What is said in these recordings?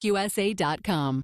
USA.com.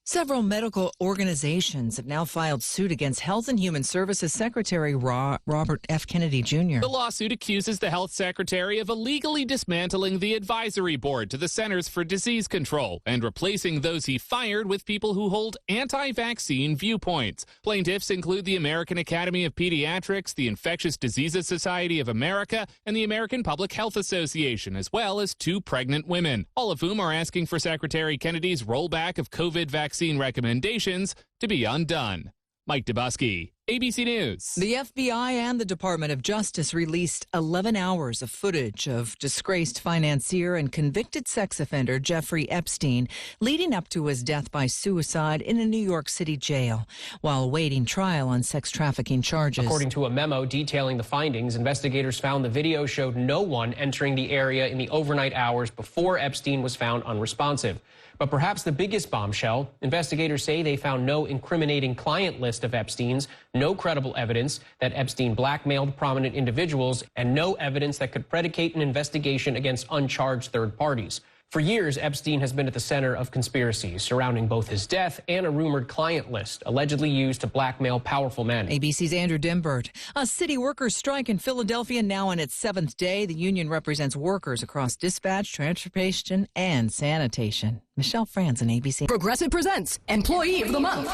Several medical organizations have now filed suit against Health and Human Services Secretary Robert F. Kennedy Jr. The lawsuit accuses the health secretary of illegally dismantling the advisory board to the Centers for Disease Control and replacing those he fired with people who hold anti-vaccine viewpoints. Plaintiffs include the American Academy of Pediatrics, the Infectious Diseases Society of America, and the American Public Health Association, as well as 2 pregnant women, all of whom are asking for Secretary Kennedy's rollback of COVID vaccine recommendations to be undone. Mike Dubusky, ABC News. The FBI and the Department of Justice released 11 hours of footage of disgraced financier and convicted sex offender Jeffrey Epstein leading up to his death by suicide in a New York City jail while awaiting trial on sex trafficking charges. According to a memo detailing the findings, investigators found the video showed no one entering the area in the overnight hours before Epstein was found unresponsive. But perhaps the biggest bombshell, investigators say they found no incriminating client list of Epstein's, no credible evidence that Epstein blackmailed prominent individuals, and no evidence that could predicate an investigation against uncharged third parties. For years, Epstein has been at the center of conspiracies surrounding both his death and a rumored client list allegedly used to blackmail powerful men. ABC's Andrew Dimbert. A city workers' strike in Philadelphia now on its 7th day. The union represents workers across dispatch, transportation, and sanitation. Michelle Franzen, ABC. Progressive presents Employee of the Month.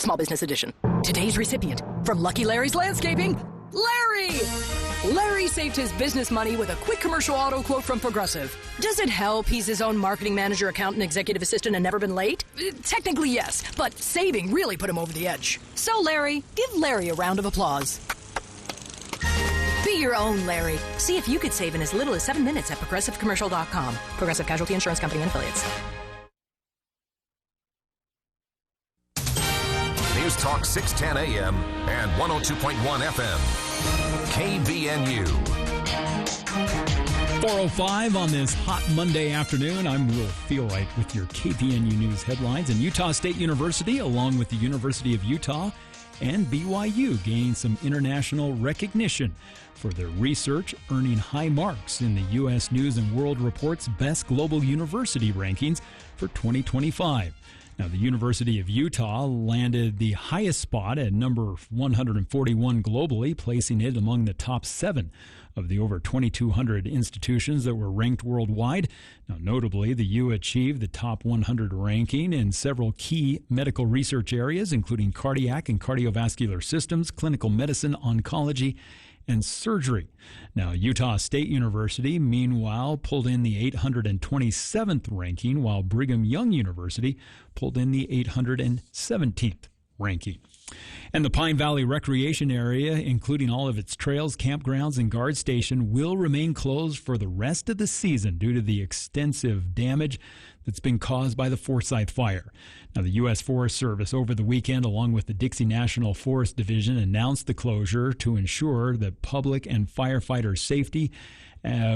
Small Business Edition. Today's recipient from Lucky Larry's Landscaping, Larry! Larry saved his business money with a quick commercial auto quote from Progressive. Does it help he's his own marketing manager, accountant, executive assistant, and never been late? Technically, yes, but saving really put him over the edge. So, Larry, give Larry a round of applause. Be your own Larry. See if you could save in as little as 7 minutes at ProgressiveCommercial.com. Progressive Casualty Insurance Company and Affiliates. News Talk 610 AM and 102.1 FM. KBNU. 4:05 on this hot Monday afternoon. I'm Will Feelwright with your KBNU News headlines. And Utah State University, along with the University of Utah and BYU, gained some international recognition for their research, earning high marks in the U.S. News and World Report's Best Global University rankings for 2025. Now, the University of Utah landed the highest spot at number 141 globally, placing it among the top 7 of the over 2,200 institutions that were ranked worldwide. Now, notably, the U achieved the top 100 ranking in several key medical research areas, including cardiac and cardiovascular systems, clinical medicine, oncology, and surgery. Now, Utah State University, meanwhile, pulled in the 827th ranking, while Brigham Young University pulled in the 817th ranking. And the Pine Valley Recreation Area, including all of its trails, campgrounds, and guard station, will remain closed for the rest of the season due to the extensive damage that's been caused by the Forsyth Fire. Now, the U.S. Forest Service over the weekend, along with the Dixie National Forest Division, announced the closure to ensure that public and firefighter safety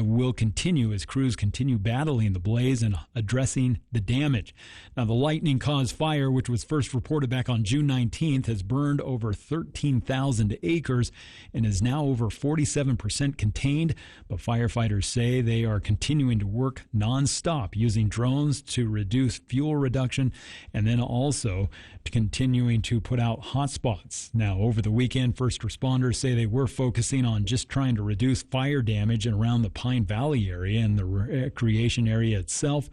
will continue as crews continue battling the blaze and addressing the damage. Now, the lightning-caused fire, which was first reported back on June 19th, has burned over 13,000 acres and is now over 47% contained. But firefighters say they are continuing to work nonstop using drones to reduce fuel reduction and then also continuing to put out hotspots. Now, over the weekend, first responders say they were focusing on just trying to reduce fire damage around the Pine Valley area and the recreation area itself,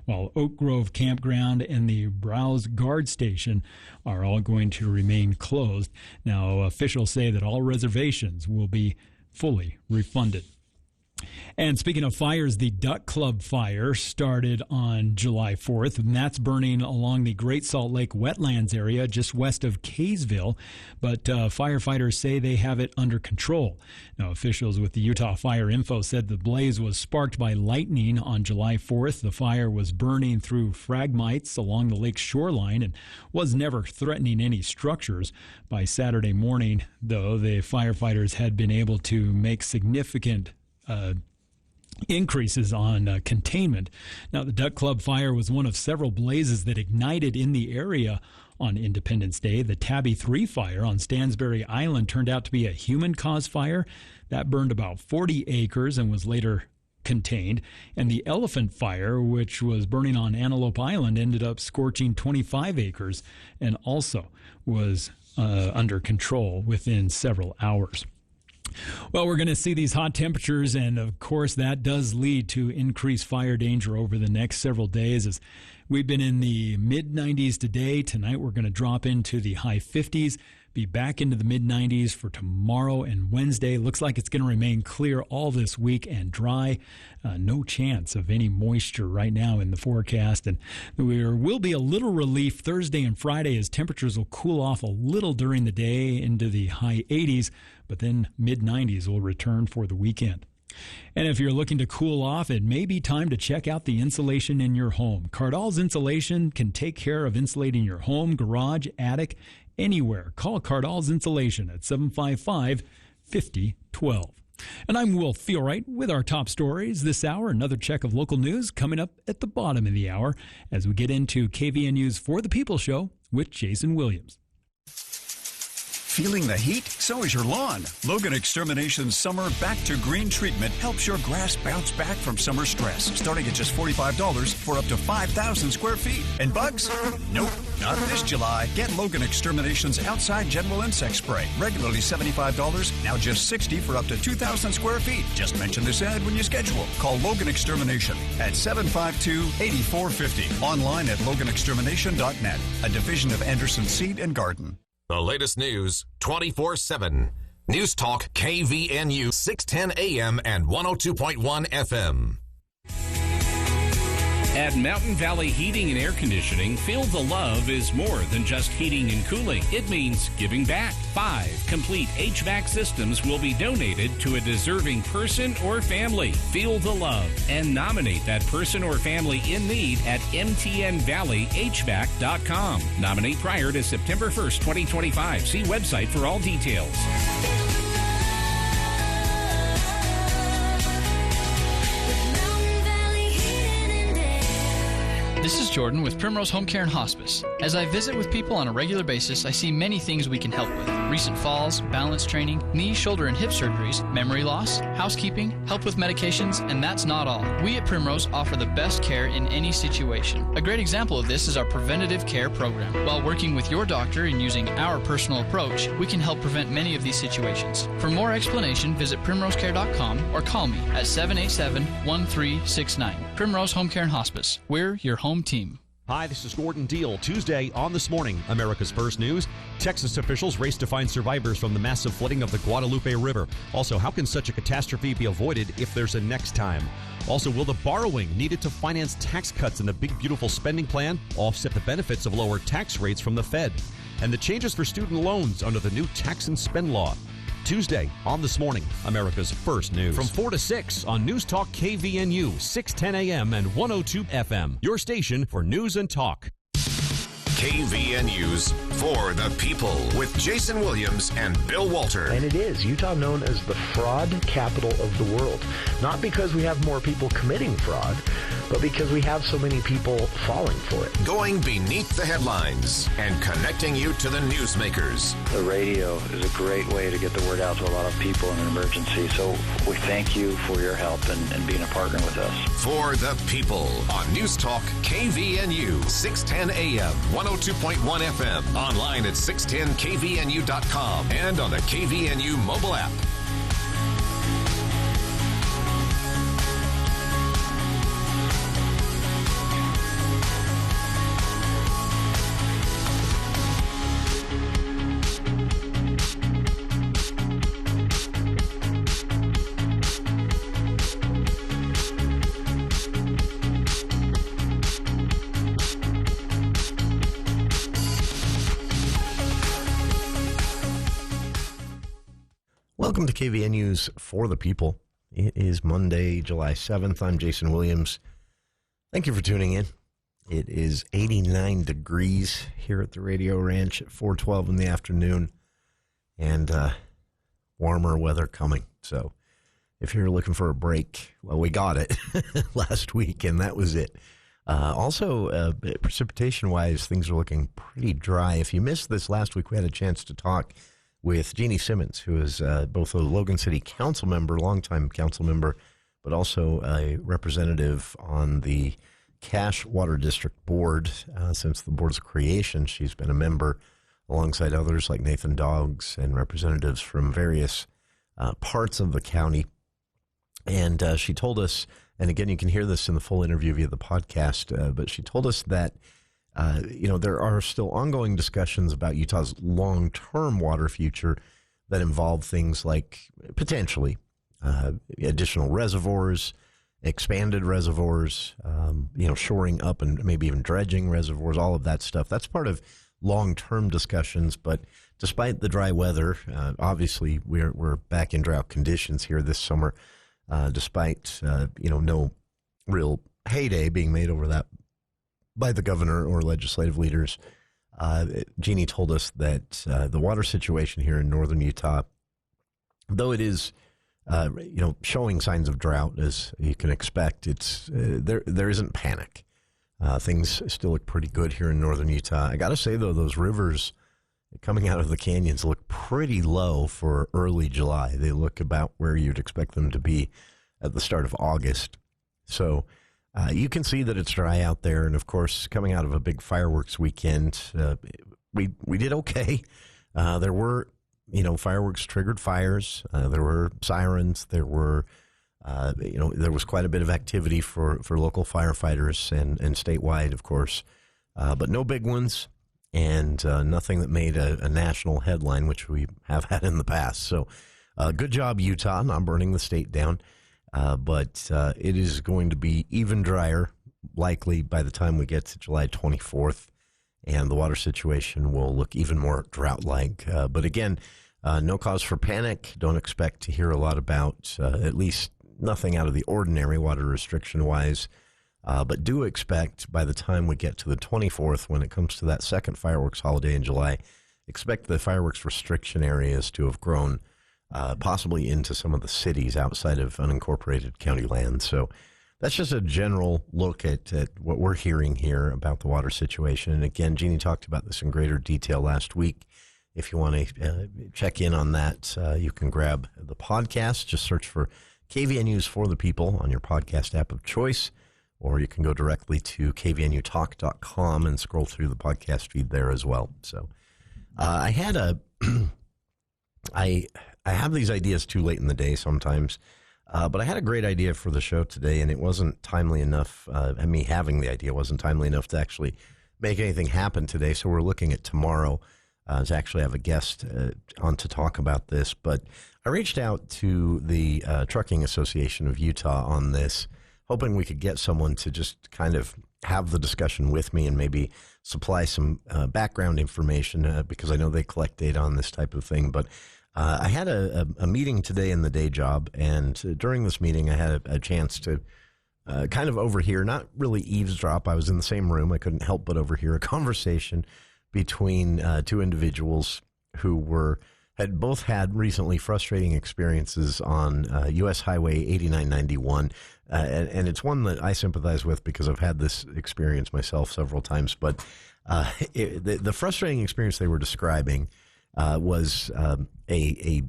while Oak Grove Campground and the Browse Guard Station are all going to remain closed. Now, officials say that all reservations will be fully refunded. And speaking of fires, the Duck Club fire started on July 4th, and that's burning along the Great Salt Lake wetlands area just west of Kaysville, but firefighters say they have it under control. Now, officials with the Utah Fire Info said the blaze was sparked by lightning on July 4th. The fire was burning through phragmites along the lake's shoreline and was never threatening any structures. By Saturday morning, though, the firefighters had been able to make significant increases on containment. Now, the Duck Club fire was one of several blazes that ignited in the area on Independence Day. The Tabby 3 fire on Stansbury Island turned out to be a human-caused fire that burned about 40 acres and was later contained. And the elephant fire, which was burning on Antelope Island, ended up scorching 25 acres and also was under control within several hours. Well, we're going to see these hot temperatures, and of course that does lead to increased fire danger over the next several days. As we've been in the mid-90s today, tonight we're going to drop into the high 50s, be back into the mid-90s for tomorrow and Wednesday. Looks like it's going to remain clear all this week and dry. No chance of any moisture right now in the forecast. And there will be a little relief Thursday and Friday as temperatures will cool off a little during the day into the high 80s, but then mid-90s will return for the weekend. And if you're looking to cool off, it may be time to check out the insulation in your home. Cardall's Insulation can take care of insulating your home, garage, attic, anywhere. Call Cardall's Insulation at 755-5012. And I'm Will Feelwright with our top stories this hour. Another check of local news coming up at the bottom of the hour as we get into KVNU's For the People show with Jason Williams. Feeling the heat? So is your lawn. Logan Extermination's Summer Back to Green treatment helps your grass bounce back from summer stress, starting at just $45 for up to 5,000 square feet. And bugs? Nope, not this July. Get Logan Extermination's Outside General Insect Spray, regularly $75, now just $60 for up to 2,000 square feet. Just mention this ad when you schedule. Call Logan Extermination at 752-8450. Online at loganextermination.net, a division of Anderson Seed and Garden. The latest news 24/7. News Talk KVNU 610 AM and 102.1 FM. At Mountain Valley Heating and Air Conditioning, Feel the Love is more than just heating and cooling. It means giving back. 5 complete HVAC systems will be donated to a deserving person or family. Feel the love and nominate that person or family in need at mtnvalleyhvac.com. Nominate prior to September 1st, 2025. See website for all details. This is Jordan with Primrose Home Care and Hospice. As I visit with people on a regular basis, I see many things we can help with. Recent falls, balance training, knee, shoulder, and hip surgeries, memory loss, housekeeping, help with medications, and that's not all. We at Primrose offer the best care in any situation. A great example of this is our preventative care program. While working with your doctor and using our personal approach, we can help prevent many of these situations. For more explanation, visit primrosecare.com or call me at 787-1369. Primrose Home Care and Hospice. We're your home team. Hi, this is Gordon Deal. Tuesday on This Morning, America's First News. Texas officials race to find survivors from the massive flooding of the Guadalupe River. Also, how can such a catastrophe be avoided if there's a next time? Also, will the borrowing needed to finance tax cuts in the Big Beautiful Spending Plan offset the benefits of lower tax rates from the Fed? And the changes for student loans under the new tax and spend law. Tuesday on This Morning, America's First News. From 4 to 6 on News Talk KVNU, 610 AM and 102 FM. Your station for news and talk. KVNU's For the People with Jason Williams and Bill Walter. And it is Utah known as the fraud capital of the world. Not because we have more people committing fraud, but because we have so many people falling for it. Going beneath the headlines and connecting you to the newsmakers. The radio is a great way to get the word out to a lot of people in an emergency. So we thank you for your help and being a partner with us. For the People on News Talk KVNU 610 AM, 102.1 FM, online at 610kvnu.com and on the KVNU mobile app. Welcome to KVNU's For the People. It is Monday, July 7th. I'm Jason Williams. Thank you for tuning in. It is 89 degrees here at the Radio Ranch at 4:12 in the afternoon, and warmer weather coming. So if you're looking for a break, well, we got it last week, and that was it. Also, precipitation-wise, things are looking pretty dry. If you missed this last week, we had a chance to talk with Jeannie Simmons, who is both a Logan City council member, longtime council member, but also a representative on the Cache Water District Board. Since the board's creation, she's been a member alongside others like Nathan Doggs and representatives from various parts of the county. And she told us, and again, you can hear this in the full interview via the podcast, but she told us that, there are still ongoing discussions about Utah's long-term water future that involve things like potentially additional reservoirs, expanded reservoirs, shoring up and maybe even dredging reservoirs, all of that stuff. That's part of long-term discussions, but despite the dry weather, obviously we're back in drought conditions here this summer, despite, no real heyday being made over that by the governor or legislative leaders. Jeannie told us that the water situation here in northern Utah, though it is, showing signs of drought, as you can expect, it's there isn't panic. Things still look pretty good here in northern Utah. I got to say, though, those rivers coming out of the canyons look pretty low for early July. They look about where you'd expect them to be at the start of August. So you can see that it's dry out there. And, of course, coming out of a big fireworks weekend, we did okay. There were, fireworks triggered fires. There were sirens. There were there was quite a bit of activity for local firefighters and statewide, of course, but no big ones and nothing that made a national headline, which we have had in the past. So good job, Utah, not burning the state down. But it is going to be even drier, likely by the time we get to July 24th, and the water situation will look even more drought-like. But again, no cause for panic. Don't expect to hear a lot about at least nothing out of the ordinary water restriction-wise, but do expect by the time we get to the 24th, when it comes to that second fireworks holiday in July, expect the fireworks restriction areas to have grown possibly into some of the cities outside of unincorporated county land. So that's just a general look at what we're hearing here about the water situation. And again, Jeannie talked about this in greater detail last week. If you want to check in on that, you can grab the podcast. Just search for KVN News for the People on your podcast app of choice, or you can go directly to kvnutalk.com and scroll through the podcast feed there as well. So I had I have these ideas too late in the day sometimes, but I had a great idea for the show today, and it wasn't timely enough. Me having the idea wasn't timely enough to actually make anything happen today, so we're looking at tomorrow to actually have a guest on to talk about this. But I reached out to the Trucking Association of Utah on this, hoping we could get someone to just kind of have the discussion with me and maybe supply some background information because I know they collect data on this type of thing. But I had a meeting today in the day job, and during this meeting I had a chance to kind of overhear, not really eavesdrop. I was in the same room. I couldn't help but overhear a conversation between two individuals who had both had recently frustrating experiences on U.S. Highway 8991. And it's one that I sympathize with because I've had this experience myself several times. But the frustrating experience they were describing was a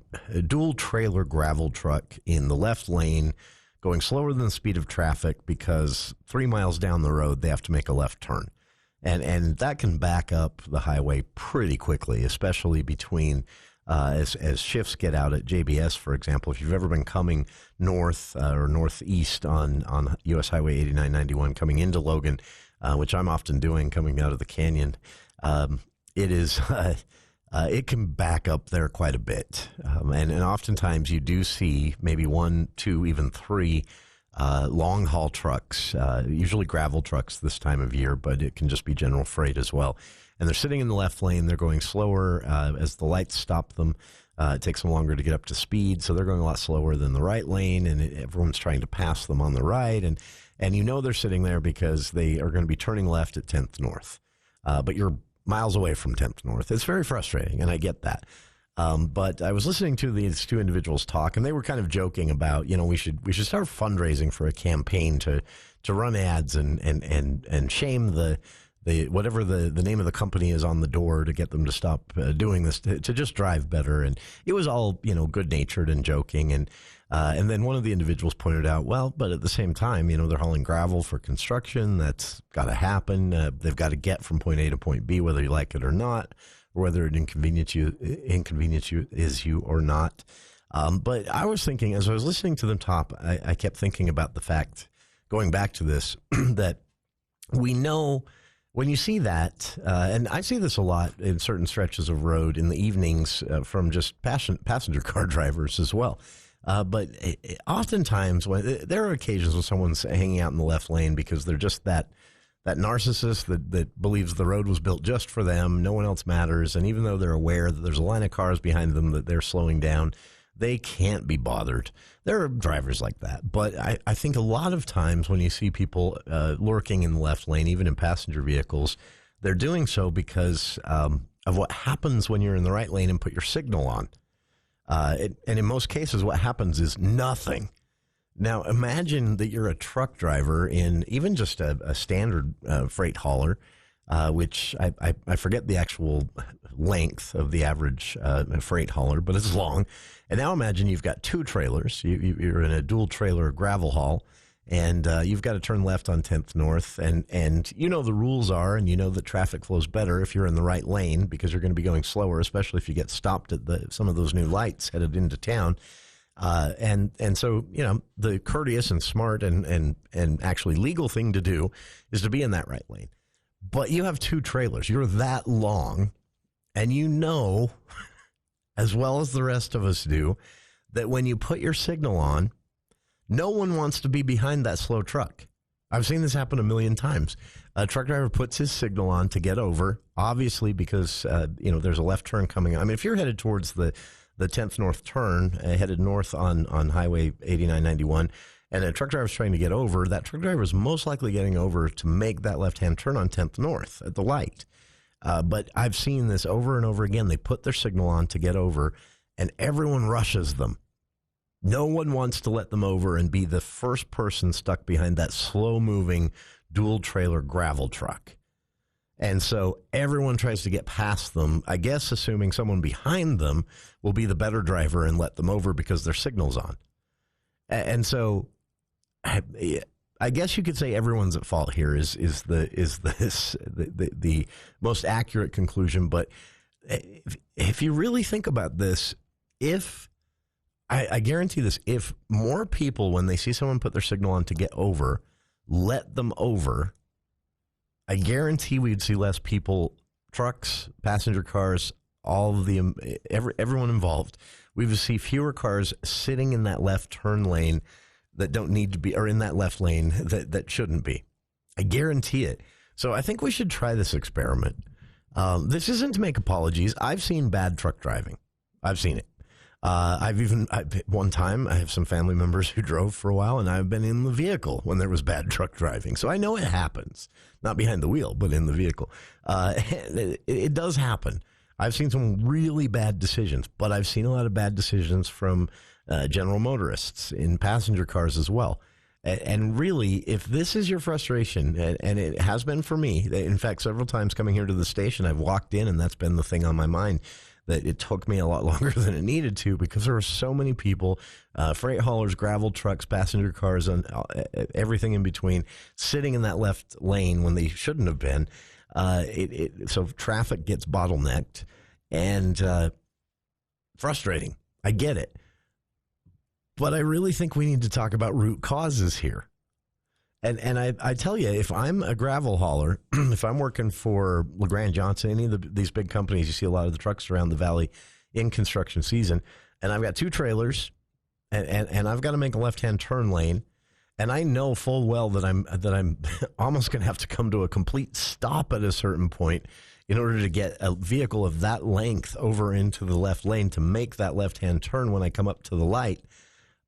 dual trailer gravel truck in the left lane going slower than the speed of traffic because 3 miles down the road they have to make a left turn. And that can back up the highway pretty quickly, especially between as shifts get out at JBS, for example. If you've ever been coming north or northeast on U.S. Highway 8991 coming into Logan, which I'm often doing coming out of the canyon, it is it can back up there quite a bit. And oftentimes you do see maybe 1, 2, even 3 long-haul trucks, usually gravel trucks this time of year, but it can just be general freight as well. And they're sitting in the left lane. They're going slower as the lights stop them. It takes them longer to get up to speed, so they're going a lot slower than the right lane, and everyone's trying to pass them on the right. And you know they're sitting there because they are going to be turning left at 10th North. But you're miles away from 10th North. It's very frustrating, and I get that. But I was listening to these two individuals talk, and they were kind of joking about, we should start fundraising for a campaign to run ads and shame the whatever the name of the company is on the door to get them to stop doing this, to just drive better. And it was all, good-natured and joking. And then one of the individuals pointed out, well, but at the same time, they're hauling gravel for construction. That's got to happen. They've got to get from point A to point B, whether you like it or not, or whether it inconveniences you or not. But I was thinking, as I was listening to them talk, I kept thinking about the fact, going back to this, that we know when you see that, and I see this a lot in certain stretches of road in the evenings from just passenger car drivers as well. But oftentimes, there are occasions when someone's hanging out in the left lane because they're just that narcissist that believes the road was built just for them, no one else matters, and even though they're aware that there's a line of cars behind them that they're slowing down, they can't be bothered. There are drivers like that, but I think a lot of times when you see people lurking in the left lane, even in passenger vehicles, they're doing so because of what happens when you're in the right lane and put your signal on. And in most cases, what happens is nothing. Now, imagine that you're a truck driver in even just a standard freight hauler, which I forget the actual length of the average freight hauler, but it's long. And now imagine you've got two trailers. You're in a dual trailer gravel haul, and you've got to turn left on 10th North. And the rules are, and that traffic flows better if you're in the right lane because you're going to be going slower, especially if you get stopped at some of those new lights headed into town. And so, the courteous and smart and actually legal thing to do is to be in that right lane. But you have two trailers. You're that long, and as well as the rest of us do, that when you put your signal on, no one wants to be behind that slow truck. I've seen this happen a million times. A truck driver puts his signal on to get over, obviously because, there's a left turn coming on. I mean, if you're headed towards the 10th North turn, headed north on Highway 8991, and a truck driver is trying to get over, that truck driver is most likely getting over to make that left-hand turn on 10th North at the light. But I've seen this over and over again. They put their signal on to get over, and everyone rushes them. No one wants to let them over and be the first person stuck behind that slow-moving dual-trailer gravel truck. And so everyone tries to get past them, I guess assuming someone behind them will be the better driver and let them over because their signal's on. And so I guess you could say everyone's at fault here is the most accurate conclusion. But if you really think about this, I guarantee this, if more people, when they see someone put their signal on to get over, let them over, I guarantee we'd see less people, trucks, passenger cars, all of everyone involved. We would see fewer cars sitting in that left turn lane that don't need to be, or in that left lane that shouldn't be. I guarantee it. So I think we should try this experiment. This isn't to make apologies. I've seen bad truck driving. I've seen it. One time I have some family members who drove for a while, and I've been in the vehicle when there was bad truck driving. So I know it happens, not behind the wheel, but in the vehicle. It does happen. I've seen some really bad decisions, but I've seen a lot of bad decisions from general motorists in passenger cars as well. And really, if this is your frustration, and it has been for me, in fact, several times coming here to the station, I've walked in and that's been the thing on my mind, that it took me a lot longer than it needed to because there were so many people, freight haulers, gravel trucks, passenger cars, and everything in between, sitting in that left lane when they shouldn't have been. So traffic gets bottlenecked and frustrating. I get it. But I really think we need to talk about root causes here. And I tell you, if I'm a gravel hauler, if I'm working for LeGrand Johnson, any of these big companies, you see a lot of the trucks around the valley in construction season, and I've got two trailers, and I've got to make a left-hand turn lane, and I know full well that I'm almost going to have to come to a complete stop at a certain point in order to get a vehicle of that length over into the left lane to make that left-hand turn when I come up to the light.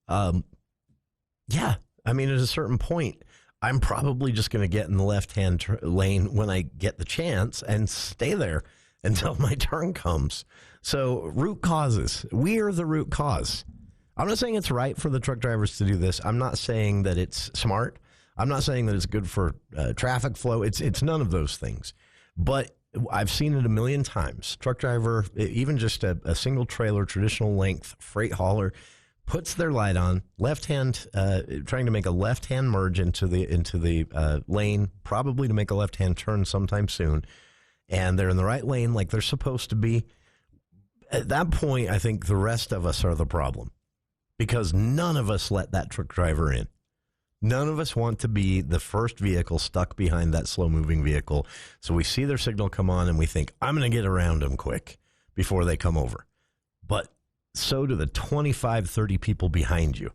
Yeah, I mean, at a certain point, I'm probably just going to get in the left-hand lane when I get the chance and stay there until my turn comes. So root causes. We are the root cause. I'm not saying it's right for the truck drivers to do this. I'm not saying that it's smart. I'm not saying that it's good for traffic flow. It's none of those things. But I've seen it a million times. Truck driver, even just a single trailer, traditional length freight hauler, puts their light on, left hand, trying to make a left hand merge into the lane, probably to make a left hand turn sometime soon, and they're in the right lane like they're supposed to be. At that point, I think the rest of us are the problem, because none of us let that truck driver in. None of us want to be the first vehicle stuck behind that slow-moving vehicle. So we see their signal come on and we think, I'm going to get around them quick before they come over. But so do the 25, 30 people behind you.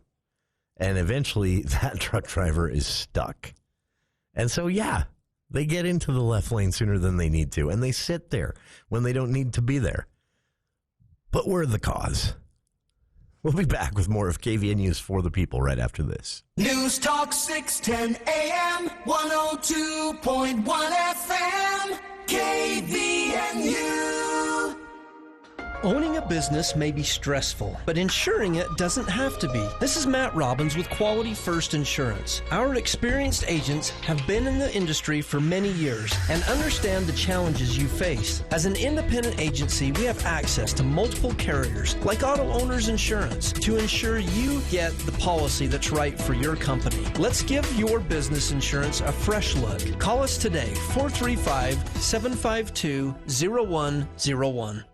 And eventually that truck driver is stuck. And so, yeah, they get into the left lane sooner than they need to. And they sit there when they don't need to be there. But we're the cause. We'll be back with more of KVNU's For the People right after this. News Talk 610 AM, 102.1 FM, KVNU. Owning a business may be stressful, but insuring it doesn't have to be. This is Matt Robbins with Quality First Insurance. Our experienced agents have been in the industry for many years and understand the challenges you face. As an independent agency, we have access to multiple carriers, like Auto Owners Insurance, to ensure you get the policy that's right for your company. Let's give your business insurance a fresh look. Call us today, 435-752-0101.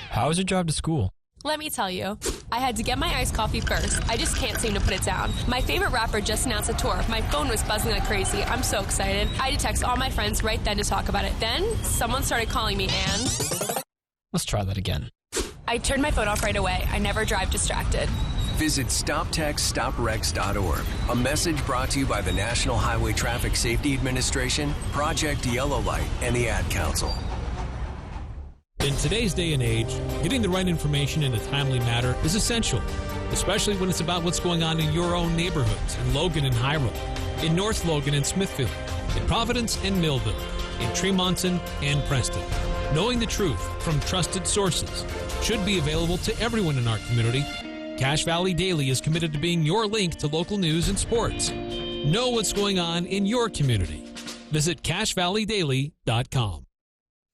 How is your drive to school? Let me tell you, I had to get my iced coffee first. I just can't seem to put it down. My favorite rapper just announced a tour. My phone was buzzing like crazy. I'm so excited. I had to text all my friends right then to talk about it. Then someone started calling me and... Let's try that again. I turned my phone off right away. I never drive distracted. Visit StopTextStopWrecks.org. A message brought to you by the National Highway Traffic Safety Administration, Project Yellow Light, and the Ad Council. In today's day and age, getting the right information in a timely manner is essential, especially when it's about what's going on in your own neighborhoods, in Logan and Hiram, in North Logan and Smithfield, in Providence and Millville, in Tremonton and Preston. Knowing the truth from trusted sources should be available to everyone in our community. Cache Valley Daily is committed to being your link to local news and sports. Know what's going on in your community. Visit CacheValleyDaily.com.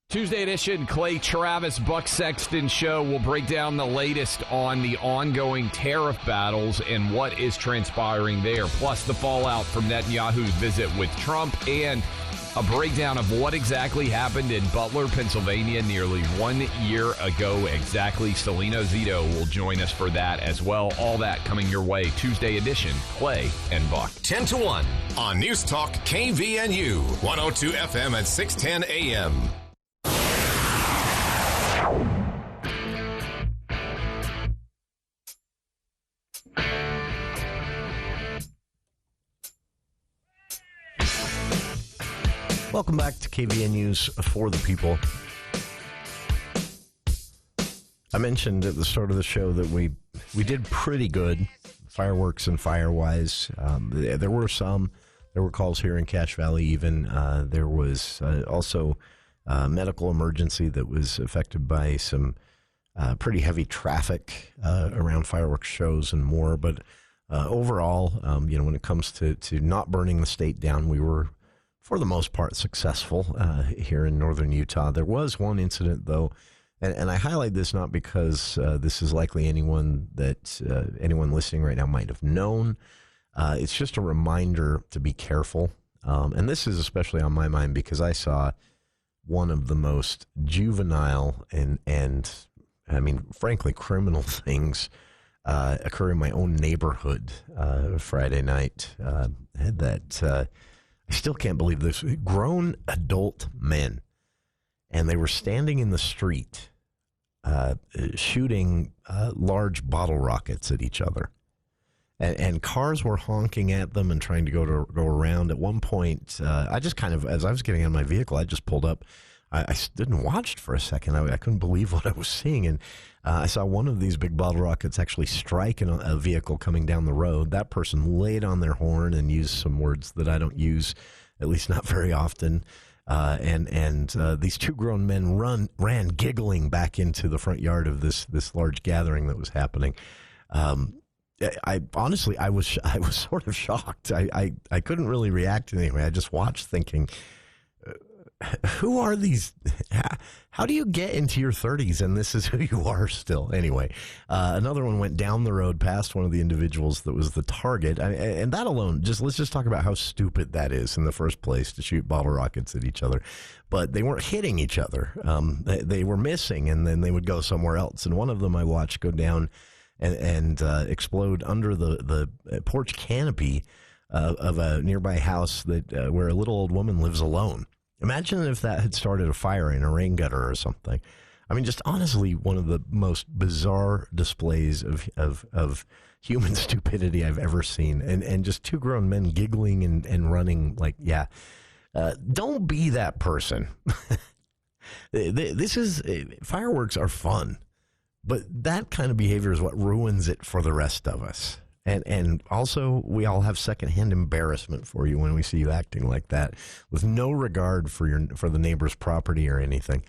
Tuesday edition, Clay Travis, Buck Sexton Show will break down the latest on the ongoing tariff battles and what is transpiring there, plus the fallout from Netanyahu's visit with Trump, and a breakdown of what exactly happened in Butler, Pennsylvania nearly 1 year ago exactly. Celino Zito will join us for that as well. All that coming your way, Tuesday edition, Clay and Buck. 10 to 1 on News Talk KVNU, 102 FM at 610 AM. Welcome back to KVNU's For the People. I mentioned at the start of the show that we did pretty good, fireworks and fire-wise. There were calls here in Cache Valley even. There was also a medical emergency that was affected by some pretty heavy traffic around fireworks shows and more. But overall, when it comes to not burning the state down, we were, for the most part, successful here in northern Utah. There was one incident, though, and I highlight this not because this is likely anyone listening right now might have known. It's just a reminder to be careful. And this is especially on my mind because I saw one of the most juvenile and I mean, frankly, criminal things occur in my own neighborhood Friday night. I still can't believe this. Grown adult men, and they were standing in the street shooting large bottle rockets at each other. And cars were honking at them and trying to go around. At one point, I just kind of, as I was getting in my vehicle, I just pulled up. I stood and watched for a second. I couldn't believe what I was seeing. And I saw one of these big bottle rockets actually strike a vehicle coming down the road. That person laid on their horn and used some words that I don't use, at least not very often. And these two grown men ran giggling back into the front yard of this large gathering that was happening. I honestly, I was sort of shocked. I couldn't really react anyway. I just watched thinking, who are these? How do you get into your 30s and this is who you are still? Anyway, another one went down the road past one of the individuals that was the target. And that alone, let's just talk about how stupid that is in the first place, to shoot bottle rockets at each other. But they weren't hitting each other. They were missing, and then they would go somewhere else. And one of them I watched go down and explode under the porch canopy of a nearby house that where a little old woman lives alone. Imagine if that had started a fire in a rain gutter or something. I mean, just honestly, one of the most bizarre displays of human stupidity I've ever seen. And just two grown men giggling and running like, yeah. Don't be that person. Fireworks are fun, but that kind of behavior is what ruins it for the rest of us. And also, we all have secondhand embarrassment for you when we see you acting like that, with no regard for the neighbor's property or anything.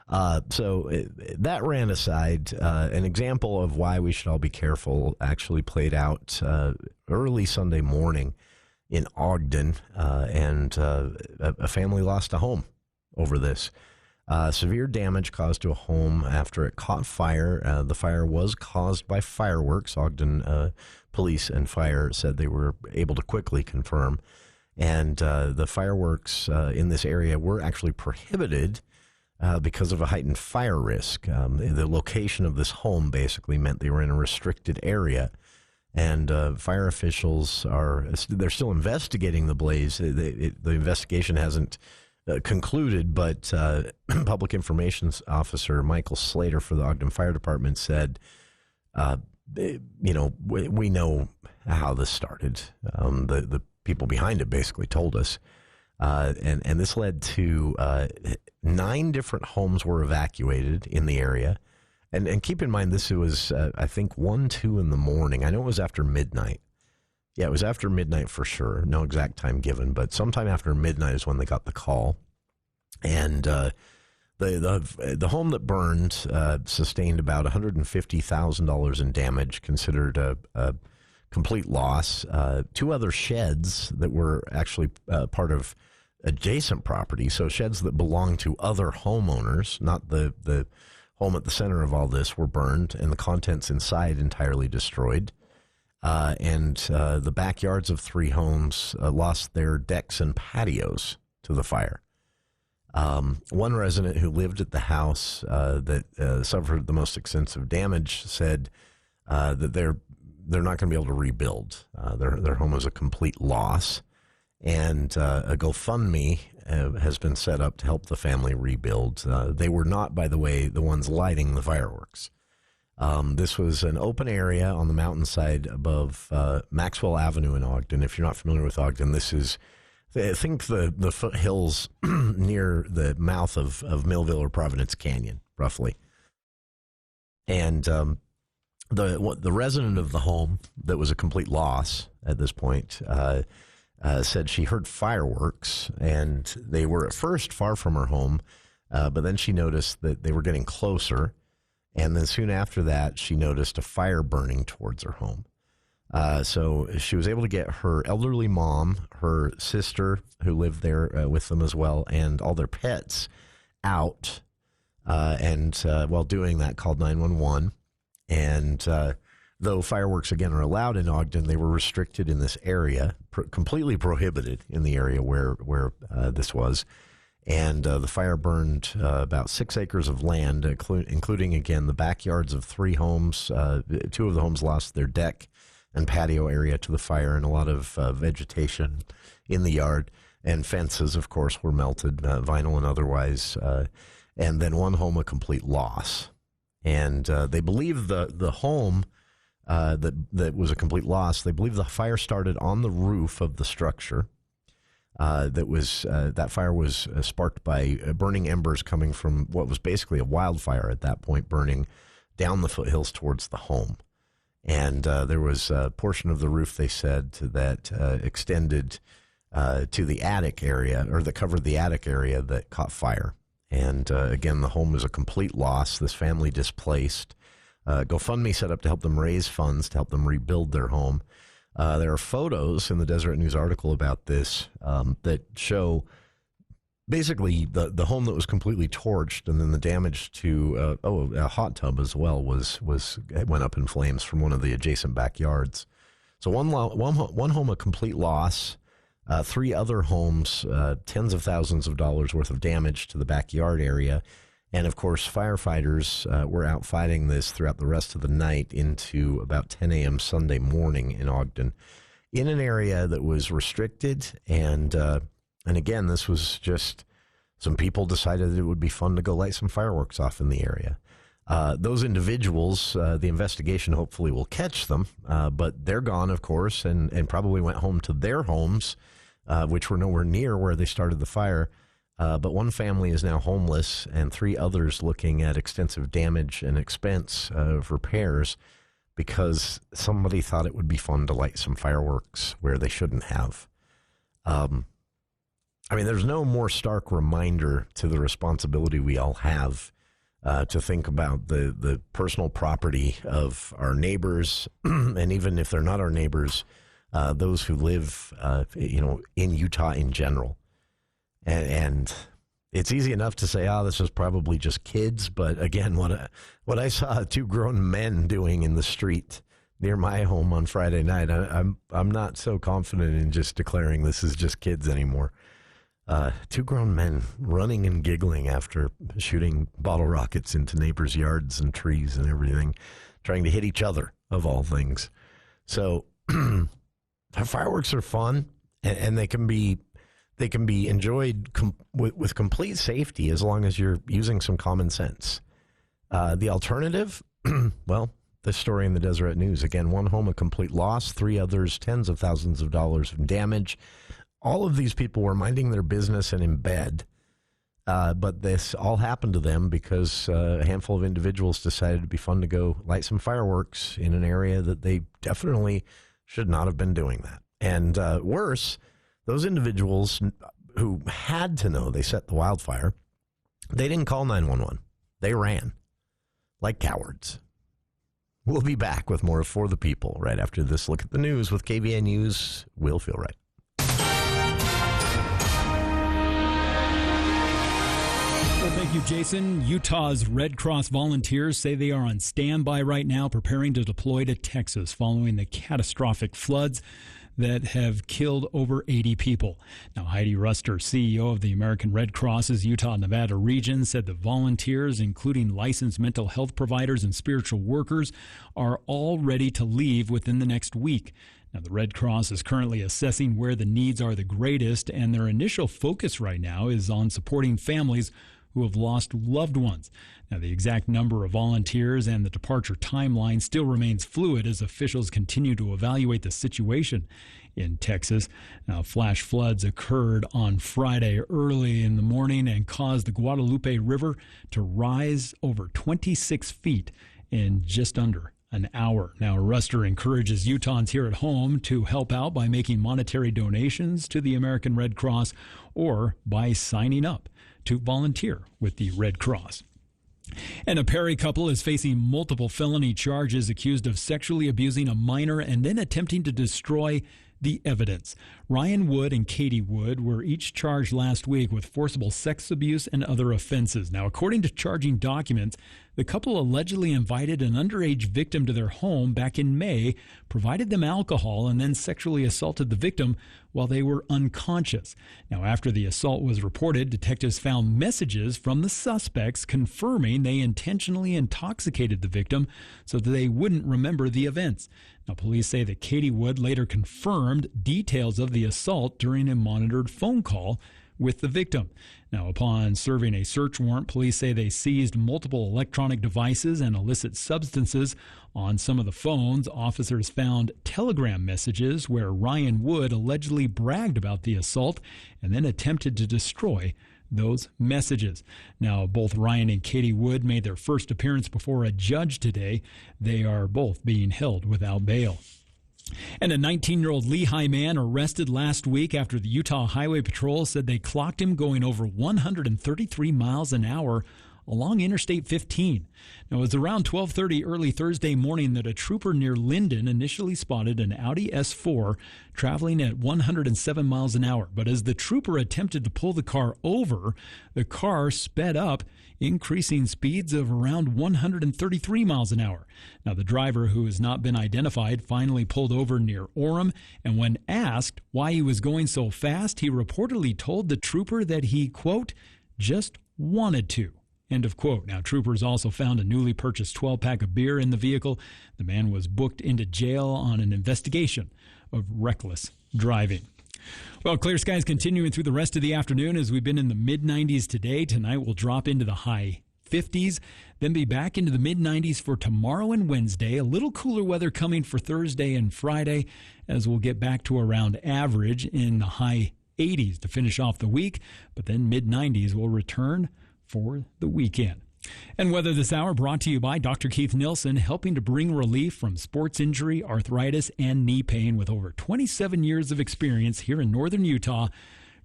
That ran aside. An example of why we should all be careful actually played out early Sunday morning in Ogden, and a family lost a home over this. Severe damage caused to a home after it caught fire. The fire was caused by fireworks. Ogden police and fire said they were able to quickly confirm. And the fireworks in this area were actually prohibited because of a heightened fire risk. The location of this home basically meant they were in a restricted area. And fire officials they're still investigating the blaze. The investigation hasn't concluded, but Public Information Officer Michael Slater for the Ogden Fire Department said, we know how this started. The people behind it basically told us. And this led to 9 different homes were evacuated in the area. And keep in mind, this was, I think, 1, 2 in the morning. I know it was after midnight. Yeah, it was after midnight for sure. No exact time given, but sometime after midnight is when they got the call. And the home that burned sustained about $150,000 in damage, considered a complete loss. 2 other sheds that were actually part of adjacent property, so sheds that belonged to other homeowners, not the home at the center of all this, were burned, and the contents inside entirely destroyed. And the backyards of 3 homes lost their decks and patios to the fire. One resident who lived at the house that suffered the most extensive damage said that they're not going to be able to rebuild. Their home was a complete loss, and a GoFundMe has been set up to help the family rebuild. They were not, by the way, the ones lighting the fireworks. This was an open area on the mountainside above Maxwell Avenue in Ogden. If you're not familiar with Ogden, this is, I think, the foothills near the mouth of Millville or Providence Canyon, roughly. And the resident of the home that was a complete loss at this point said she heard fireworks, and they were at first far from her home, but then she noticed that they were getting closer, and then soon after that, she noticed a fire burning towards her home. So she was able to get her elderly mom, her sister, who lived there with them as well, and all their pets out, and while doing that, called 911, and though fireworks, again, are allowed in Ogden, they were restricted in this area, completely prohibited in the area where this was. And the fire burned about 6 acres of land, including, again, the backyards of 3 homes. 2 of the homes lost their deck and patio area to the fire, and a lot of vegetation in the yard. And fences, of course, were melted, vinyl and otherwise. And then 1 home, a complete loss. And they believe the home that was a complete loss, they believe the fire started on the roof of the structure. That fire was sparked by burning embers coming from what was basically a wildfire at that point, burning down the foothills towards the home. And there was a portion of the roof, they said, that extended to the attic area, or that covered the attic area, that caught fire. And again, the home was a complete loss. This family displaced. GoFundMe set up to help them raise funds to help them rebuild their home. There are photos in the Deseret News article about this that show basically the home that was completely torched, and then the damage to a hot tub as well went up in flames from one of the adjacent backyards. So one home a complete loss. 3 other homes, tens of thousands of dollars worth of damage to the backyard area. And, of course, firefighters were out fighting this throughout the rest of the night into about 10 a.m. Sunday morning in Ogden, in an area that was restricted. And again, this was just some people decided that it would be fun to go light some fireworks off in the area. Those individuals, the investigation hopefully will catch them, but they're gone, of course, and probably went home to their homes, which were nowhere near where they started the fire. But one family is now homeless, and 3 others looking at extensive damage and expense of repairs because somebody thought it would be fun to light some fireworks where they shouldn't have. There's no more stark reminder to the responsibility we all have to think about the personal property of our neighbors, and even if they're not our neighbors, those who live, in Utah in general. And it's easy enough to say, this is probably just kids. But again, what I saw 2 grown men doing in the street near my home on Friday night, I'm not so confident in just declaring this is just kids anymore. 2 grown men running and giggling after shooting bottle rockets into neighbors' yards and trees and everything, trying to hit each other, of all things. So fireworks are fun, and they can be enjoyed with complete safety as long as you're using some common sense. The alternative, well, this story in the Deseret News. Again, 1 home a complete loss, 3 others tens of thousands of dollars of damage. All of these people were minding their business and in bed, but this all happened to them because a handful of individuals decided it'd be fun to go light some fireworks in an area that they definitely should not have been doing that. And worse, those individuals who had to know they set the wildfire, they didn't call 911. They ran like cowards. We'll be back with more of For the People right after this look at the news with KVNU's Will Feel Right. Well, thank you, Jason. Utah's Red Cross volunteers say they are on standby right now, preparing to deploy to Texas following the catastrophic floods that have killed over 80 people. Now, Heidi Ruster, CEO of the American Red Cross's Utah-Nevada region, said the volunteers, including licensed mental health providers and spiritual workers, are all ready to leave within the next week. Now, the Red Cross is currently assessing where the needs are the greatest, and their initial focus right now is on supporting families who have lost loved ones. Now, the exact number of volunteers and the departure timeline still remains fluid as officials continue to evaluate the situation in Texas. Now, flash floods occurred on Friday early in the morning and caused the Guadalupe River to rise over 26 feet in just under an hour. Now, Ruster encourages Utahns here at home to help out by making monetary donations to the American Red Cross or by signing up to volunteer with the Red Cross. And a Perry couple is facing multiple felony charges accused of sexually abusing a minor and then attempting to destroy the evidence. Ryan Wood and Katie Wood were each charged last week with forcible sex abuse and other offenses. Now, according to charging documents, the couple allegedly invited an underage victim to their home back in May, provided them alcohol, and then sexually assaulted the victim while they were unconscious. Now, after the assault was reported, detectives found messages from the suspects confirming they intentionally intoxicated the victim so that they wouldn't remember the events. Now, police say that Katie Wood later confirmed details of the assault during a monitored phone call with the victim. Now, upon serving a search warrant, police say they seized multiple electronic devices and illicit substances. On some of the phones, officers found telegram messages where Ryan Wood allegedly bragged about the assault and then attempted to destroy those messages. Now, both Ryan and Katie Wood made their first appearance before a judge today. They are both being held without bail. And a 19-year-old Lehigh man arrested last week after the Utah Highway Patrol said they clocked him going over 133 miles an hour along Interstate 15. Now, it was around 12:30 early Thursday morning that a trooper near Linden initially spotted an Audi S4 traveling at 107 miles an hour. But as the trooper attempted to pull the car over, the car sped up, increasing speeds of around 133 miles an hour. Now, the driver, who has not been identified, finally pulled over near Orem, and when asked why he was going so fast, he reportedly told the trooper that he, quote, just wanted to. End of quote. Now, troopers also found a newly purchased 12-pack of beer in the vehicle. The man was booked into jail on an investigation of reckless driving. Well, clear skies continuing through the rest of the afternoon as we've been in the mid-90s today. Tonight we'll drop into the high 50s, then be back into the mid-90s for tomorrow and Wednesday. A little cooler weather coming for Thursday and Friday as we'll get back to around average in the high 80s to finish off the week, but then mid-90s will return for the weekend. And weather this hour brought to you by Dr. Keith Nilsson, helping to bring relief from sports injury, arthritis, and knee pain with over 27 years of experience here in northern Utah.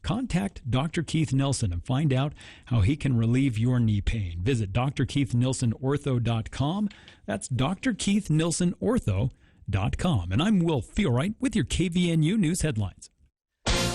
Contact Dr. Keith Nilsson and find out how he can relieve your knee pain. Visit drkeithnilsonortho.com. That's drkeithnilsonortho.com. And I'm Will Feelwright with your KVNU News headlines.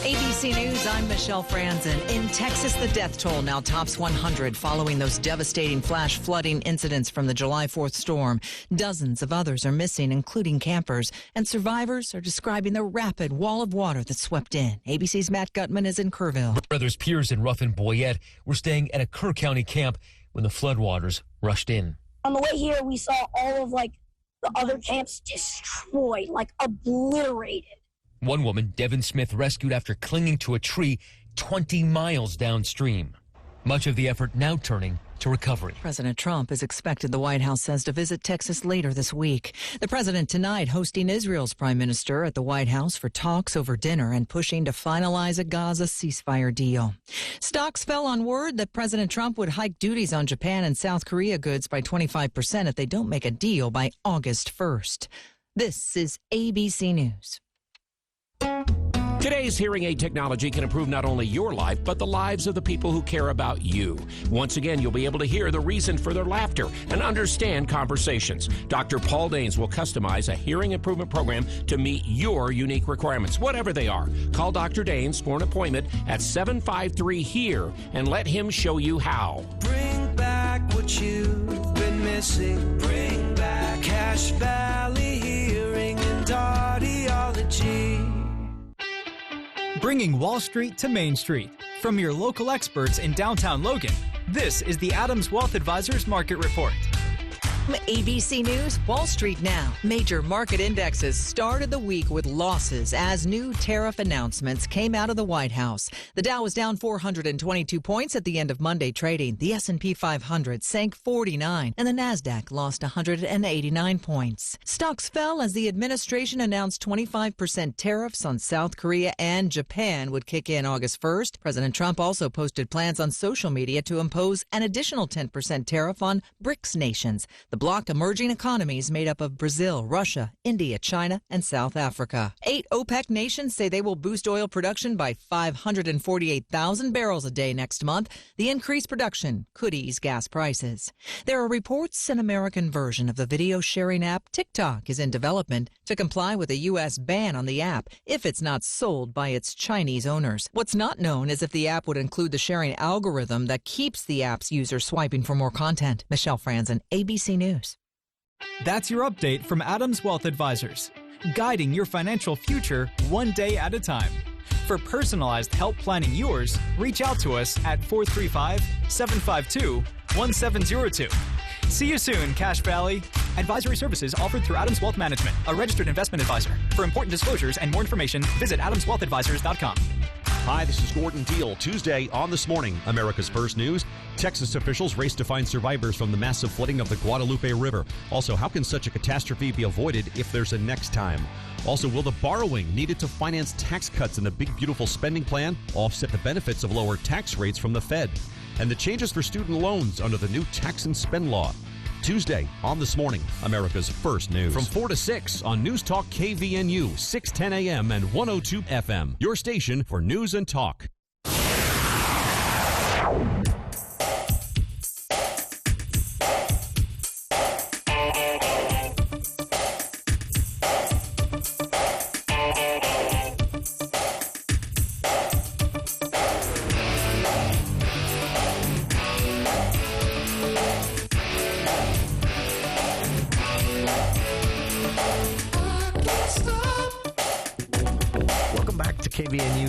ABC News, I'm Michelle Franzen. In Texas, the death toll now tops 100 following those devastating flash flooding incidents from the July 4th storm. Dozens of others are missing, including campers, and survivors are describing the rapid wall of water that swept in. ABC's Matt Gutman is in Kerrville. Brothers Pierce and Ruff and Boyette were staying at a Kerr County camp when the floodwaters rushed in. On the way here, we saw all of the other camps destroyed, obliterated. One woman, Devin Smith, rescued after clinging to a tree 20 miles downstream. Much of the effort now turning to recovery. President Trump is expected, the White House says, to visit Texas later this week. The president tonight hosting Israel's prime minister at the White House for talks over dinner and pushing to finalize a Gaza ceasefire deal. Stocks fell on word that President Trump would hike duties on Japan and South Korea goods by 25% if they don't make a deal by August 1st. This is ABC News. Today's hearing aid technology can improve not only your life, but the lives of the people who care about you. Once again, you'll be able to hear the reason for their laughter and understand conversations. Dr. Paul Danes will customize a hearing improvement program to meet your unique requirements, whatever they are. Call Dr. Danes for an appointment at 753-HERE and let him show you how. Bring back what you've been missing. Bring back Cache Valley Hearing and Audiology. Bringing Wall Street to Main Street. From your local experts in downtown Logan, this is the Adams Wealth Advisors Market Report. ABC News, Wall Street now. Major market indexes started the week with losses as new tariff announcements came out of the White House. The Dow was down 422 points at the end of Monday trading. The S&P 500 sank 49, and the Nasdaq lost 189 points. Stocks fell as the administration announced 25% tariffs on South Korea and Japan would kick in August 1st. President Trump also posted plans on social media to impose an additional 10% tariff on BRICS nations. The bloc emerging economies made up of Brazil, Russia, India, China, and South Africa. 8 OPEC nations say they will boost oil production by 548,000 barrels a day next month. The increased production could ease gas prices. There are reports an American version of the video sharing app TikTok is in development to comply with a U.S. ban on the app if it's not sold by its Chinese owners. What's not known is if the app would include the sharing algorithm that keeps the app's users swiping for more content. Michelle Franzen, ABC News. That's your update from Adams Wealth Advisors, guiding your financial future one day at a time. For personalized help planning yours, reach out to us at 435-752-1702. See you soon, Cache Valley. Advisory services offered through Adams Wealth Management, a registered investment advisor. For important disclosures and more information, visit adamswealthadvisors.com. Hi, this is Gordon Deal. Tuesday on This Morning, America's First News. Texas officials race to find survivors from the massive flooding of the Guadalupe River. Also, how can such a catastrophe be avoided if there's a next time? Also, will the borrowing needed to finance tax cuts in the Big Beautiful Spending Plan offset the benefits of lower tax rates from the Fed? And the changes for student loans under the new tax and spend law. Tuesday on This Morning, America's First News. From 4 to 6 on News Talk KVNU, 610 AM and 102 FM. Your station for news and talk.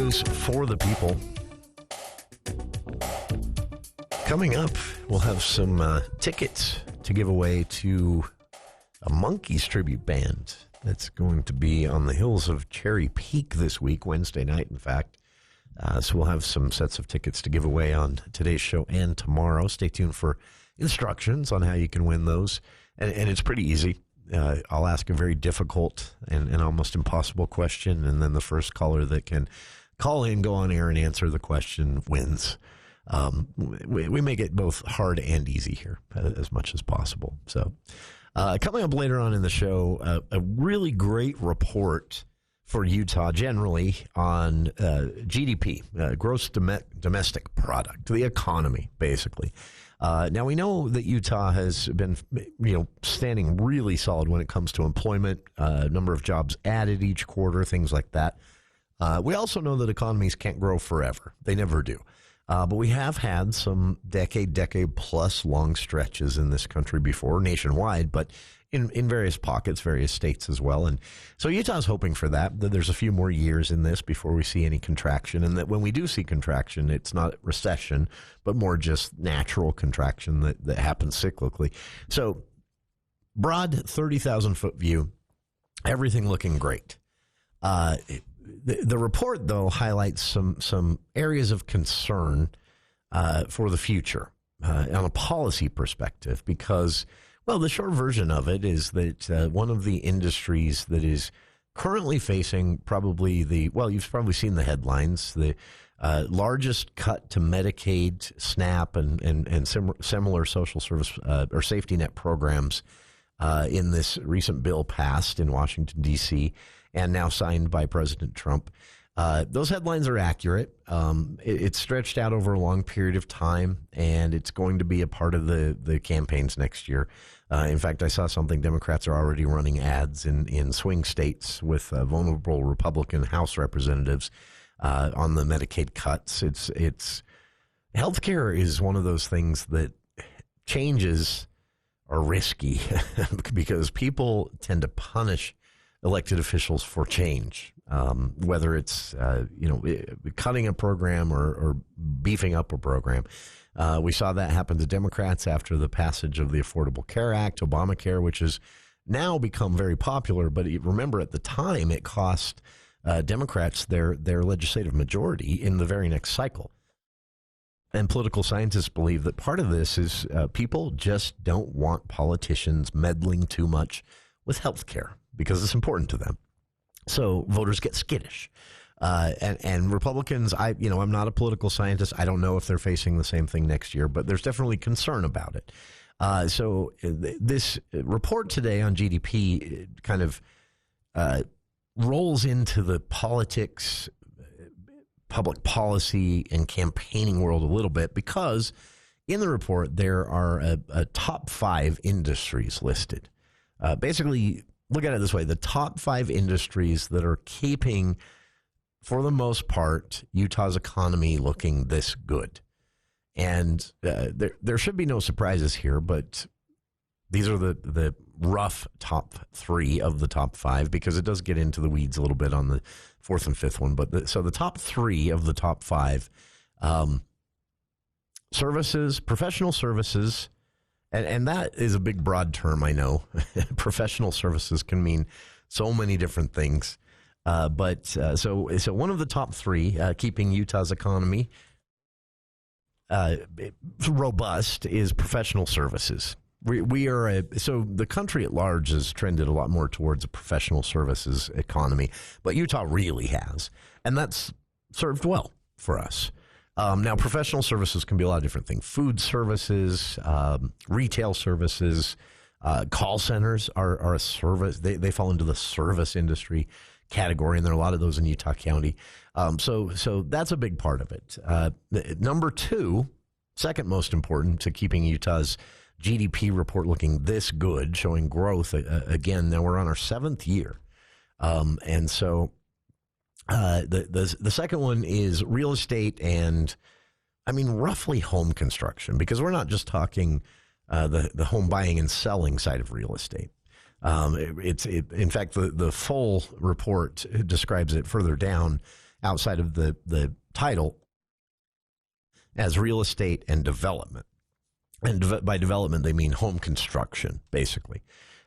news for the people. Coming up, we'll have some tickets to give away to a Monkees tribute band that's going to be on the hills of Cherry Peak this week, Wednesday night, in fact. So we'll have some sets of tickets to give away on today's show and tomorrow. Stay tuned for instructions on how you can win those. And it's pretty easy. I'll ask a very difficult and almost impossible question, and then the first caller that can call in, go on air, and answer the question wins. We make it both hard and easy here as much as possible. So coming up later on in the show, a really great report for Utah generally on GDP, gross domestic product, the economy, basically. Now, we know that Utah has been, standing really solid when it comes to employment, number of jobs added each quarter, things like that. We also know that economies can't grow forever. They never do. But we have had some decade-plus long stretches in this country before, nationwide, but in various pockets, various states as well. And so Utah's hoping for that there's a few more years in this before we see any contraction, and that when we do see contraction, it's not recession, but more just natural contraction that happens cyclically. So broad 30,000-foot view, everything looking great. The report, though, highlights some areas of concern for the future on a policy perspective, because, well, the short version of it is that one of the industries that is currently facing probably you've probably seen the headlines, the largest cut to Medicaid, SNAP, and similar social service or safety net programs in this recent bill passed in Washington, D.C., and now signed by President Trump. Those headlines are accurate. It's stretched out over a long period of time, and it's going to be a part of the campaigns next year. In fact, I saw something. Democrats are already running ads in swing states with vulnerable Republican House representatives on the Medicaid cuts. It's healthcare is one of those things that changes are risky because people tend to punish elected officials for change, whether it's cutting a program or beefing up a program. We saw that happen to Democrats after the passage of the Affordable Care Act, Obamacare, which has now become very popular. But remember, at the time, it cost Democrats their legislative majority in the very next cycle. And political scientists believe that part of this is people just don't want politicians meddling too much with health care, because it's important to them. So voters get skittish. And Republicans, I'm not a political scientist. I don't know if they're facing the same thing next year, but there's definitely concern about it. So this report today on GDP kind of rolls into the politics, public policy, and campaigning world a little bit, because in the report there are a top 5 industries listed. Basically, look at it this way. The top 5 industries that are keeping, for the most part, Utah's economy looking this good. And there should be no surprises here, but these are the rough top 3 of the top 5, because it does get into the weeds a little bit on the 4th and 5th one. But so the top 3 of the top 5, services, professional services. And that is a big, broad term, I know. Professional services can mean so many different things. But so one of the top 3 keeping Utah's economy robust is professional services. So the country at large has trended a lot more towards a professional services economy, but Utah really has. And that's served well for us. Now, professional services can be a lot of different things. Food services, retail services, call centers are a service. They fall into the service industry category, and there are a lot of those in Utah County. So that's a big part of it. Number 2, second most important to keeping Utah's GDP report looking this good, showing growth again. Now we're on our 7th year. And so the second one is real estate and, roughly home construction, because we're not just talking the home buying and selling side of real estate. In fact, the full report describes it further down outside of the title as real estate and development. And by development, they mean home construction, basically.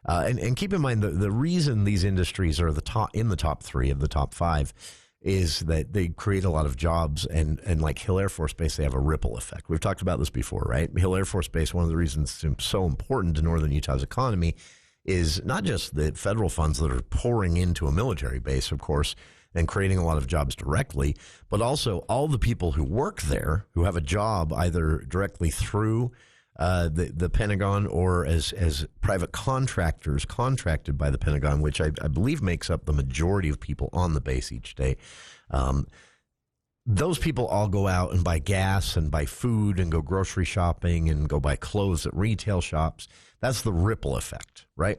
And keep in mind, the reason these industries are in the top 3 of the top 5 is that they create a lot of jobs, and like Hill Air Force Base, they have a ripple effect. We've talked about this before, right? Hill Air Force Base, one of the reasons it's so important to northern Utah's economy is not just the federal funds that are pouring into a military base, of course, and creating a lot of jobs directly, but also all the people who work there who have a job either directly through the Pentagon or as private contractors contracted by the Pentagon, which I believe makes up the majority of people on the base each day. Those people all go out and buy gas and buy food and go grocery shopping and go buy clothes at retail shops. That's the ripple effect, right?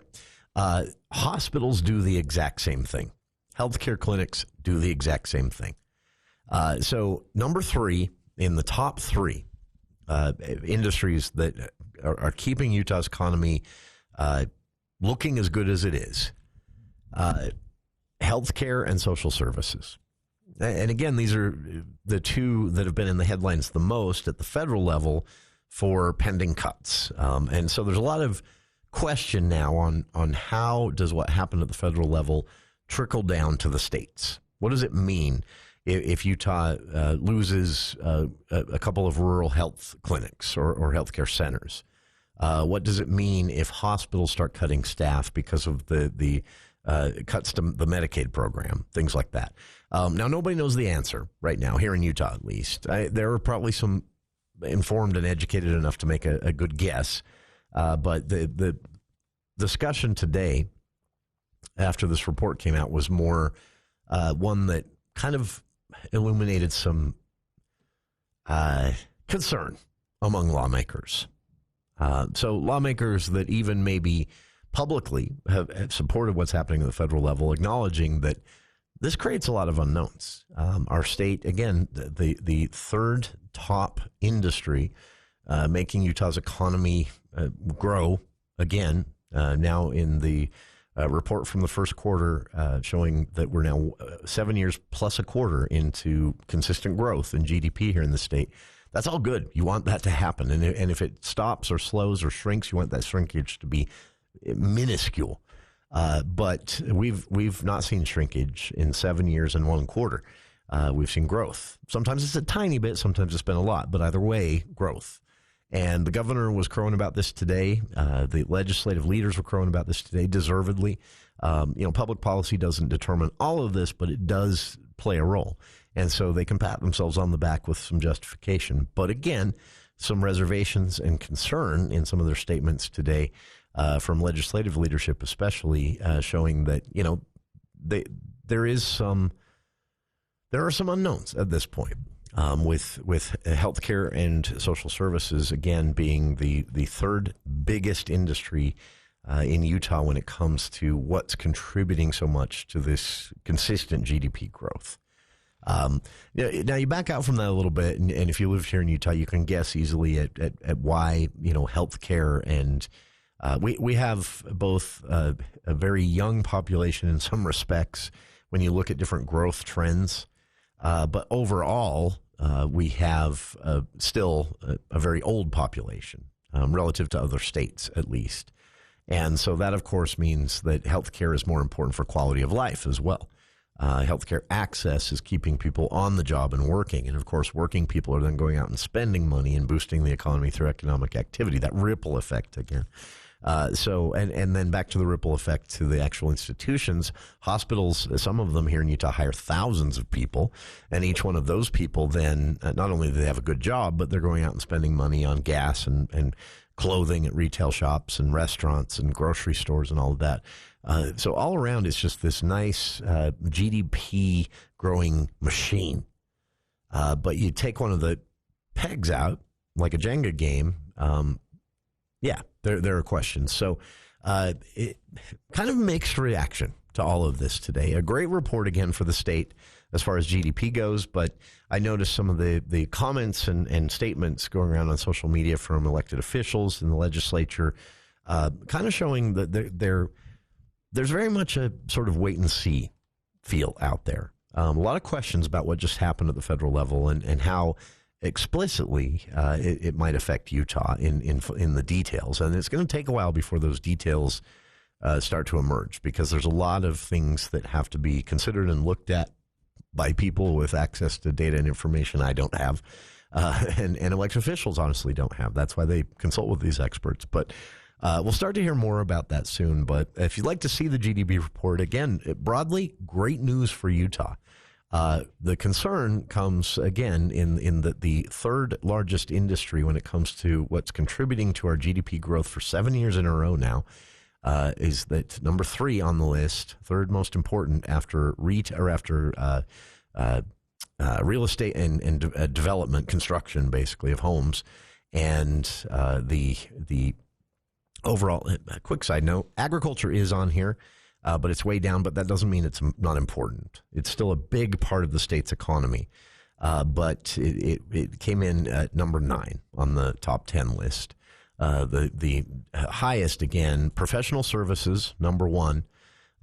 Hospitals do the exact same thing. Healthcare clinics do the exact same thing. So number 3 in the top 3 industries that are keeping Utah's economy looking as good as it is, healthcare and social services. And again, these are the 2 that have been in the headlines the most at the federal level for pending cuts. And so there's a lot of question now on how does what happened at the federal level trickle down to the states. What does it mean if Utah loses a couple of rural health clinics or healthcare centers? What does it mean if hospitals start cutting staff because of the cuts to the Medicaid program, things like that? Now, nobody knows the answer right now, here in Utah at least. There are probably some informed and educated enough to make a good guess. But the discussion today, after this report came out, was more one that kind of illuminated some concern among lawmakers. So lawmakers that even maybe publicly have supported what's happening at the federal level, acknowledging that this creates a lot of unknowns. Our state, again, the 3rd top industry making Utah's economy grow again, now in the report from the first quarter showing that we're now 7 years plus a quarter into consistent growth in GDP here in the state. That's all good. You want that to happen. And if it stops or slows or shrinks, you want that shrinkage to be minuscule. But we've not seen shrinkage in 7 years and 1 quarter. We've seen growth. Sometimes it's a tiny bit, sometimes it's been a lot, but either way, growth. And the governor was crowing about this today. The legislative leaders were crowing about this today, deservedly. Public policy doesn't determine all of this, but it does play a role. And so they can pat themselves on the back with some justification. But again, some reservations and concern in some of their statements today from legislative leadership especially, showing that, there are some unknowns at this point. With healthcare and social services, again, being the 3rd biggest industry in Utah when it comes to what's contributing so much to this consistent GDP growth. Now, you back out from that a little bit, and if you live here in Utah, you can guess easily at why, healthcare and we have both a very young population in some respects when you look at different growth trends. But overall, we have still a very old population relative to other states, at least. And so that, of course, means that healthcare is more important for quality of life as well. Healthcare access is keeping people on the job and working. And, of course, working people are then going out and spending money and boosting the economy through economic activity, that ripple effect again. And then back to the ripple effect to the actual institutions. Hospitals, some of them here in Utah hire thousands of people, and each one of those people then, not only do they have a good job, but they're going out and spending money on gas and clothing at retail shops and restaurants and grocery stores and all of that. So all around, it's just this nice GDP growing machine. But you take one of the pegs out, like a Jenga game, there are questions. So it kind of mixed reaction to all of this today. A great report again for the state as far as GDP goes, but I noticed some of the comments and statements going around on social media from elected officials in the legislature kind of showing that there's very much a sort of wait and see feel out there. A lot of questions about what just happened at the federal level and how explicitly it might affect Utah in the details. And it's going to take a while before those details start to emerge, because there's a lot of things that have to be considered and looked at by people with access to data and information I don't have. And elected officials honestly don't have. That's why they consult with these experts. But we'll start to hear more about that soon. But if you'd like to see the GDP report, again, broadly, great news for Utah. The concern comes, again, in the third largest industry when it comes to what's contributing to our GDP growth for 7 years in a row now, is that number 3 on the list, third most important after real estate and development, construction, basically, of homes. And the overall, quick side note, agriculture is on here, but it's way down, but that doesn't mean it's not important. It's still a big part of the state's economy. But it came in at number 9 on the top 10 list. The highest, again, professional services, number 1.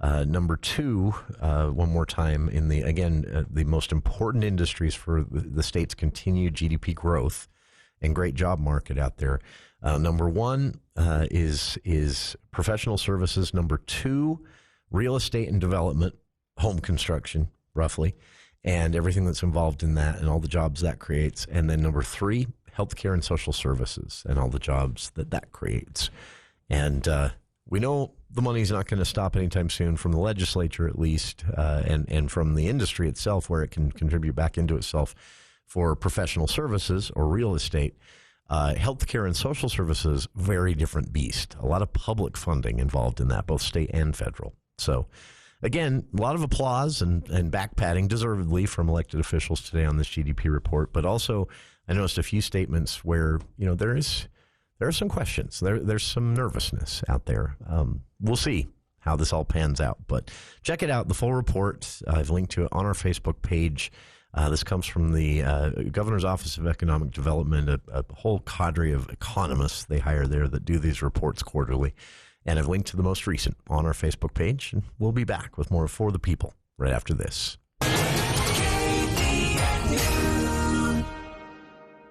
Number 2, one more time, in the most important industries for the state's continued GDP growth and great job market out there. Number 1 is professional services. Number 2, real estate and development, home construction, roughly, and everything that's involved in that and all the jobs that creates. And then number 3, healthcare and social services and all the jobs that creates. And we know the money's not going to stop anytime soon, from the legislature at least, and from the industry itself, where it can contribute back into itself for professional services or real estate. Healthcare and social services, very different beast. A lot of public funding involved in that, both state and federal. So, again, a lot of applause and back patting, deservedly, from elected officials today on this GDP report. But also, I noticed a few statements where, there are some questions. There's some nervousness out there. We'll see how this all pans out. But check it out, the full report. I've linked to it on our Facebook page. This comes from the Governor's Office of Economic Development, a whole cadre of economists they hire there that do these reports quarterly. And I've linked to the most recent on our Facebook page. And we'll be back with more For the People right after this.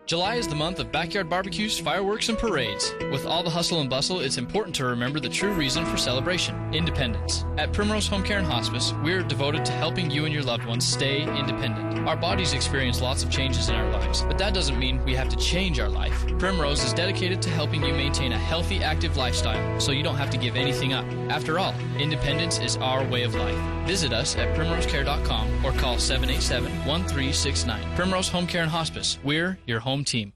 July is the month of backyard barbecues, fireworks, and parades. With all the hustle and bustle, it's important to remember the true reason for celebration: independence. At Primrose Home Care and Hospice, we're devoted to helping you and your loved ones stay independent. Our bodies experience lots of changes in our lives, but that doesn't mean we have to change our life. Primrose is dedicated to helping you maintain a healthy, active lifestyle, so you don't have to give anything up. After all, independence is our way of life. Visit us at primrosecare.com or call 787-1369. Primrose Home Care and Hospice. We're your home team.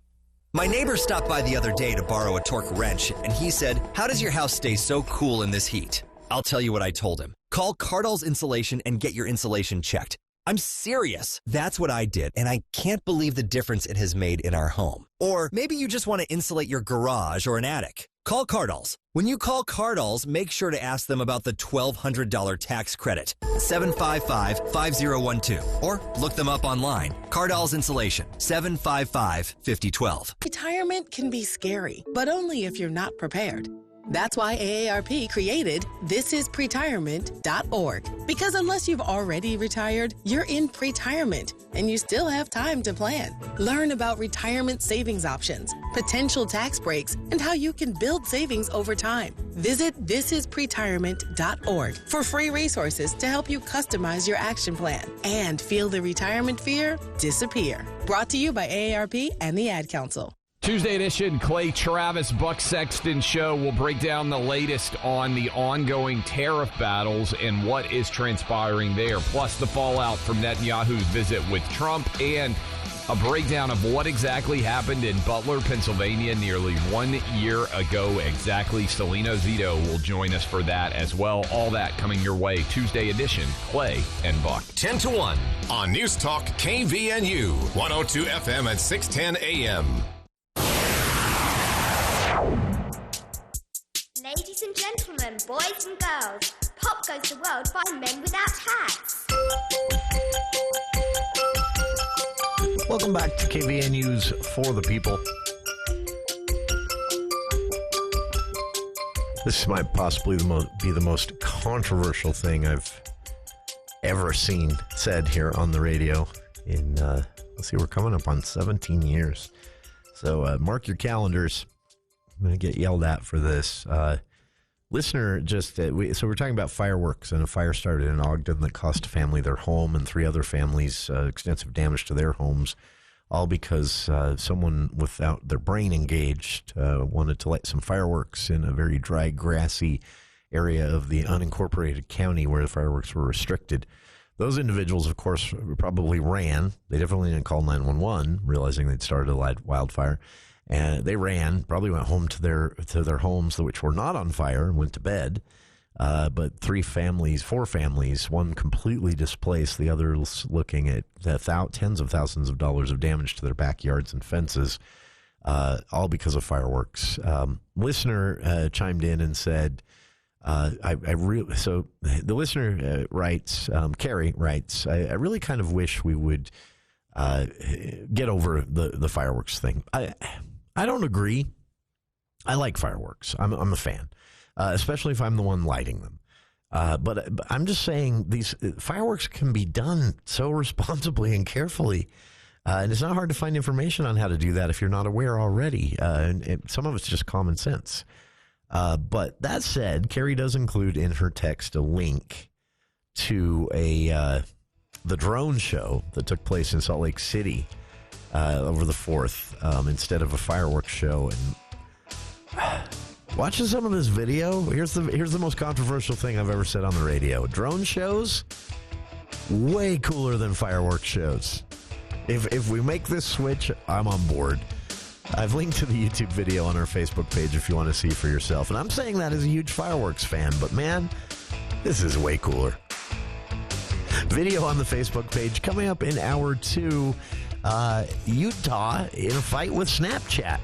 My neighbor stopped by the other day to borrow a torque wrench, and he said, "How does your house stay so cool in this heat?" I'll tell you what I told him. Call Cardall's Insulation and get your insulation checked. I'm serious. That's what I did, and I can't believe the difference it has made in our home. Or maybe you just want to insulate your garage or an attic. Call Cardall's. When you call Cardall's, make sure to ask them about the $1,200 tax credit. 755-5012. Or look them up online. Cardall's Insulation, 755-5012. Retirement can be scary, but only if you're not prepared. That's why AARP created thisispretirement.org. Because unless you've already retired, you're in pretirement, and you still have time to plan. Learn about retirement savings options, potential tax breaks, and how you can build savings over time. Visit thisispretirement.org for free resources to help you customize your action plan and feel the retirement fear disappear. Brought to you by AARP and the Ad Council. Tuesday edition, Clay Travis, Buck Sexton Show. Will break down the latest on the ongoing tariff battles and what is transpiring there, plus the fallout from Netanyahu's visit with Trump, and a breakdown of what exactly happened in Butler, Pennsylvania nearly 1 year ago exactly. Celino Zito will join us for that as well. All that coming your way. Tuesday edition, Clay and Buck. 10 to 1 on News Talk KVNU, 102 FM at 610 AM. Ladies and gentlemen, boys and girls, Pop Goes the World by Men Without Hats. Welcome back to KVNU's For the People. This might possibly be the most controversial thing I've ever seen said here on the radio in, let's see, we're coming up on 17 years. So mark your calendars. I'm going to get yelled at for this. Listener just, so we're talking about fireworks, and a fire started in Ogden that cost a family their home and 3 other families extensive damage to their homes, all because someone without their brain engaged wanted to light some fireworks in a very dry, grassy area of the unincorporated county where the fireworks were restricted. Those individuals, of course, probably ran. They definitely didn't call 911, realizing they'd started a wildfire. And they ran, probably went home to their homes, which were not on fire, and went to bed. But 4 families, one completely displaced, the others looking at tens of thousands of dollars of damage to their backyards and fences, all because of fireworks. Listener chimed in and said, so the listener writes, Carrie writes, I really kind of wish we would get over the fireworks thing. I don't agree. I like fireworks. I'm a fan, especially if I'm the one lighting them. But I'm just saying these fireworks can be done so responsibly and carefully. And it's not hard to find information on how to do that if you're not aware already. And some of it's just common sense. But that said, Carrie does include in her text a link to the drone show that took place in Salt Lake City over the 4th instead of a fireworks show. And watching some of this video, here's the most controversial thing I've ever said on the radio. Drone shows, way cooler than fireworks shows. If we make this switch, I'm on board. I've linked to the YouTube video on our Facebook page if you want to see for yourself. And I'm saying that as a huge fireworks fan, but man, this is way cooler. Video on the Facebook page coming up in hour 2. Utah in a fight with Snapchat.